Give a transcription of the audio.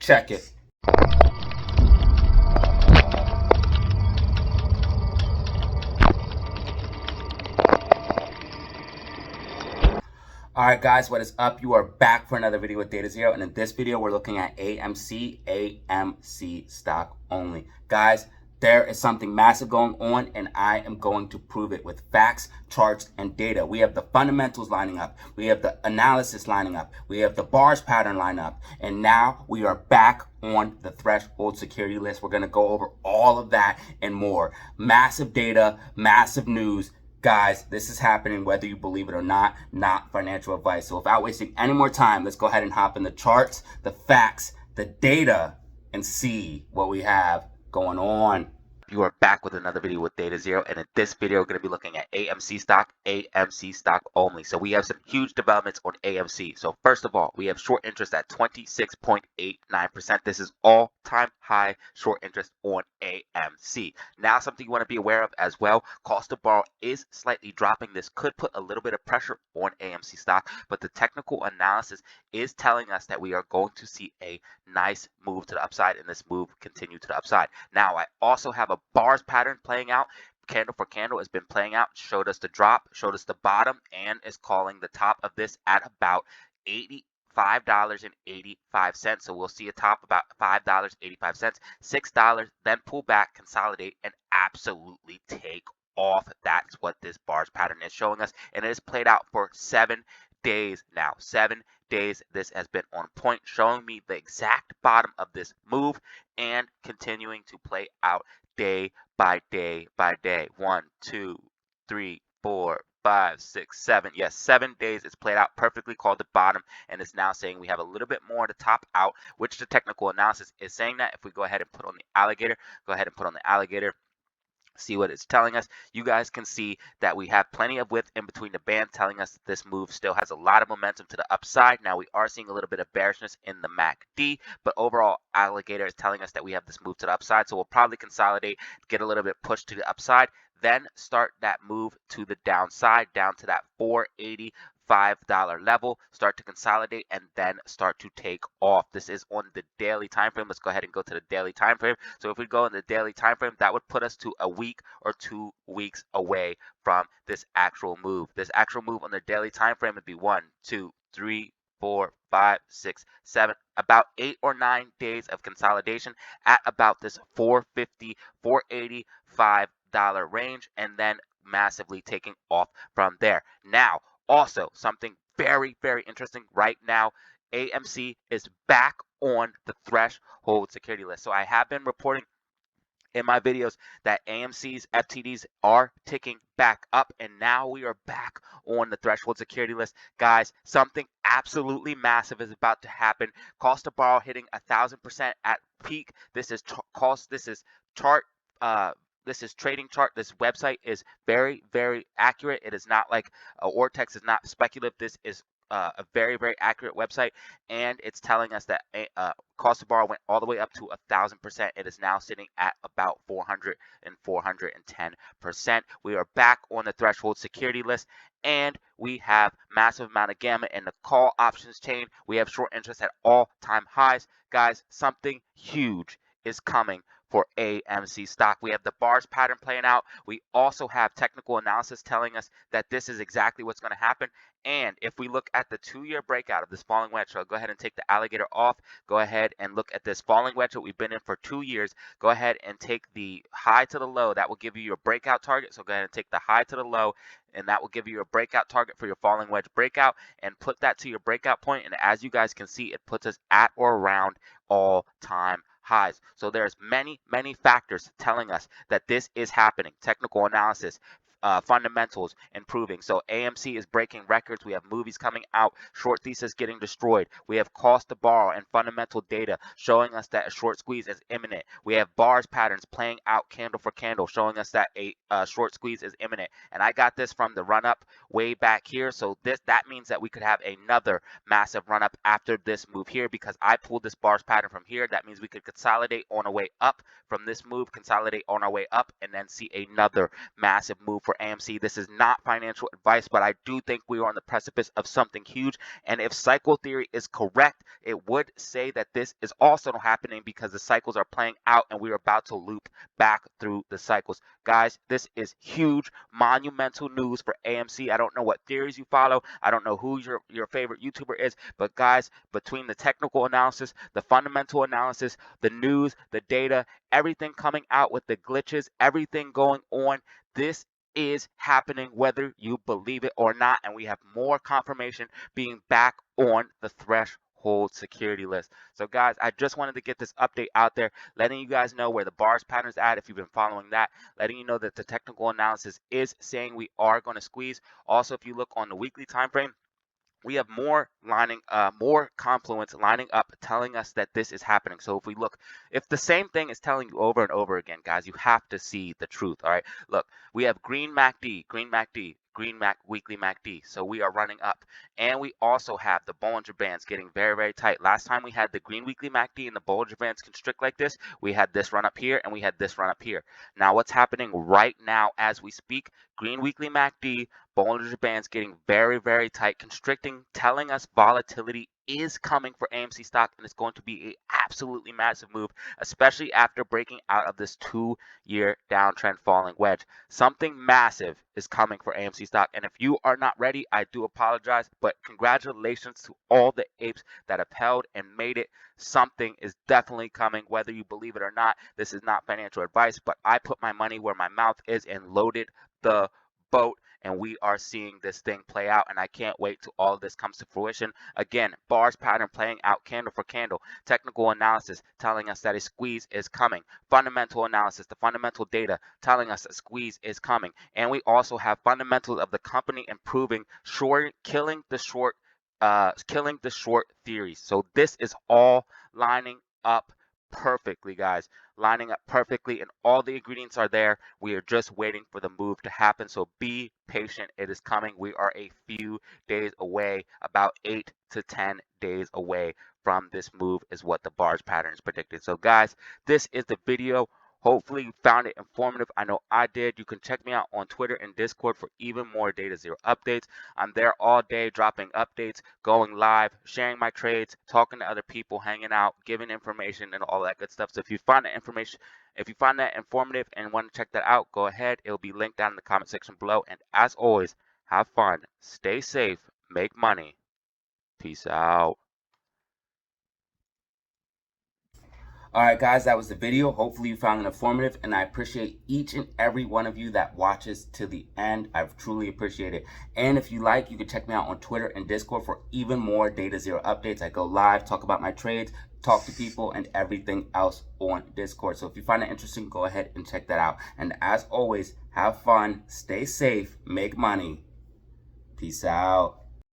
Check it. Alright guys, what is up? You are back for another video with Data Zero, and in this video we're looking at AMC stock only. Guys, there is something massive going on, and I am going to prove it with facts, charts, and data. We have the fundamentals lining up, we have the analysis lining up, we have the bars pattern line up, and now we are back on the threshold security list. We're going to go over all of that and more. Massive data, massive news. Guys, this is happening whether you believe it or not financial advice. So without wasting any more time, let's go ahead and hop in the charts, the facts, the data, and see what we have going on. You are back with another video with Data Zero, and in this video we're going to be looking at AMC stock only. So we have some huge developments on AMC. So first of all, we have short interest at 26.89%. This is all-time high short interest on AMC. Now, something you want to be aware of as well, cost to borrow is slightly dropping. This could put a little bit of pressure on AMC stock, but the technical analysis is telling us that we are going to see a nice move to the upside, and this move continue to the upside. Now, I also have a bars pattern playing out. Candle for candle has been playing out, showed us the drop, showed us the bottom, and is calling the top of this at about $85.85. So we'll see a top about $5.85, $6, then pull back, consolidate, and absolutely take off. That's what this bars pattern is showing us, and it has played out for 7 days now. 7 days this has been on point, showing me the exact bottom of this move and continuing to play out day by day by day. 1, 2, 3, 4, 5, 6, 7. Yes, 7 days. It's played out perfectly, called the bottom, and it's now saying we have a little bit more to top out, which the technical analysis is saying that if we go ahead and put on the alligator, see what it's telling us. You guys can see that we have plenty of width in between the band, telling us that this move still has a lot of momentum to the upside. Now, we are seeing a little bit of bearishness in the MACD, but overall, alligator is telling us that we have this move to the upside. So we'll probably consolidate, get a little bit pushed to the upside, then start that move to the downside, down to that $485 level, start to consolidate, and then start to take off. This is on the daily time frame. Let's go ahead and go to the daily time frame. So if we go in the daily time frame, that would put us to a week or 2 weeks away from this actual move. This actual move on the daily time frame would be 1, 2, 3, 4, 5, 6, 7, about 8 or 9 days of consolidation at about this $450, $485 range, and then massively taking off from there. Now, also, something very, very interesting right now, AMC is back on the threshold security list. So I have been reporting in my videos that AMC's FTDs are ticking back up, and now we are back on the threshold security list. Guys, something absolutely massive is about to happen. Cost to borrow hitting 1,000% at peak. This is trading chart. This website is very, very accurate. It is not like Ortex is not speculative. This is a very, very accurate website, and it's telling us that cost to borrow went all the way up to 1,000%. It is now sitting at about 400 and 410%. We are back on the threshold security list, and we have massive amount of gamma in the call options chain. We have short interest at all-time highs. Guys, something huge is coming for AMC stock. We have the bars pattern playing out. We also have technical analysis telling us that this is exactly what's going to happen. And if we look at the 2-year breakout of this falling wedge, so I'll go ahead and take the alligator off, go ahead and look at this falling wedge that we've been in for 2 years. Go ahead and take the high to the low. That will give you your breakout target. So go ahead and take the high to the low, and that will give you your breakout target for your falling wedge breakout, and put that to your breakout point. And as you guys can see, it puts us at or around all-time highs. So there's many factors telling us that this is happening. Technical analysis, fundamentals improving. So AMC is breaking records. We have movies coming out, short thesis getting destroyed. We have cost to borrow and fundamental data showing us that a short squeeze is imminent. We have bars patterns playing out candle for candle, showing us that a short squeeze is imminent. And I got this from the run up way back here. So that means that we could have another massive run up after this move here, because I pulled this bars pattern from here. That means we could consolidate on our way up from this move, consolidate on our way up, and then see another massive move for for AMC. This is not financial advice, but I do think we are on the precipice of something huge. And if cycle theory is correct, it would say that this is also happening because the cycles are playing out and we are about to loop back through the cycles. Guys, this is huge, monumental news for AMC. I don't know what theories you follow. I don't know who your favorite YouTuber is, but guys, between the technical analysis, the fundamental analysis, the news, the data, everything coming out with the glitches, everything going on, this is happening whether you believe it or not, and we have more confirmation being back on the threshold security list. So guys, I just wanted to get this update out there, letting you guys know where the bars pattern's at if you've been following that, letting you know that the technical analysis is saying we are going to squeeze. Also, if you look on the weekly time frame, we have more confluence lining up telling us that this is happening. So if we look, if the same thing is telling you over and over again, guys, you have to see the truth. All right, look, we have green MACD, green MACD, green weekly MACD. So we are running up, and we also have the Bollinger Bands getting very, very tight. Last time we had the green weekly MACD and the Bollinger Bands constrict like this, we had this run up here and we had this run up here. Now what's happening right now as we speak, green weekly MACD, Bollinger Bands getting very, very tight, constricting, telling us volatility is coming for AMC stock, and it's going to be an absolutely massive move, especially after breaking out of this 2-year downtrend falling wedge. Something massive is coming for AMC stock, and if you are not ready, I do apologize, but congratulations to all the apes that have held and made it. Something is definitely coming, whether you believe it or not. This is not financial advice, but I put my money where my mouth is and loaded the boat, and we are seeing this thing play out, and I can't wait till all of this comes to fruition. Again, bars pattern playing out candle for candle, technical analysis telling us that a squeeze is coming, fundamental analysis, the fundamental data telling us that squeeze is coming, and we also have fundamentals of the company improving, killing the short theories. So this is all lining up perfectly, guys, lining up perfectly, and all the ingredients are there. We are just waiting for the move to happen, so be patient. It is coming. We are a few days away, about 8 to 10 days away from this move is what the bars pattern is predicted. So guys, this is the video. Hopefully you found it informative. I know I did. You can check me out on Twitter and Discord for even more Data Zero updates. I'm there all day dropping updates, going live, sharing my trades, talking to other people, hanging out, giving information and all that good stuff. So if you find that informative and want to check that out, go ahead. It'll be linked down in the comment section below. And as always, have fun, stay safe, make money. Peace out. Alright guys, that was the video. Hopefully you found it informative, and I appreciate each and every one of you that watches to the end. I truly appreciate it. And if you like, you can check me out on Twitter and Discord for even more Data Zero updates. I go live, talk about my trades, talk to people, and everything else on Discord. So if you find it interesting, go ahead and check that out. And as always, have fun, stay safe, make money. Peace out.